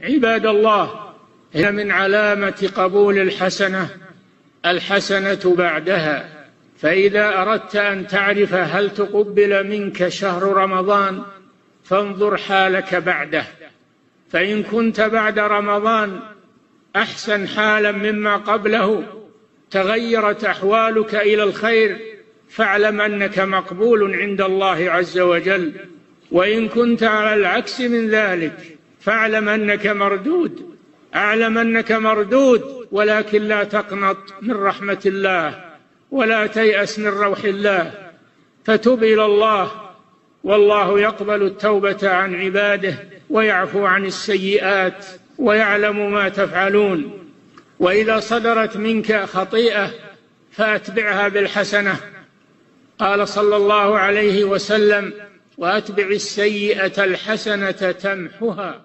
عباد الله، إن من علامة قبول الحسنة بعدها. فإذا أردت أن تعرف هل تقبل منك شهر رمضان فانظر حالك بعده، فإن كنت بعد رمضان أحسن حالا مما قبله، تغيرت أحوالك إلى الخير، فاعلم أنك مقبول عند الله عز وجل. وإن كنت على العكس من ذلك فاعلم أنك مردود. أعلم أنك مردود، ولكن لا تقنط من رحمة الله ولا تيأس من روح الله، فتب إلى الله، والله يقبل التوبة عن عباده ويعفو عن السيئات ويعلم ما تفعلون. وإذا صدرت منك خطيئة فأتبعها بالحسنة. قال صلى الله عليه وسلم: وأتبع السيئة الحسنة تمحها.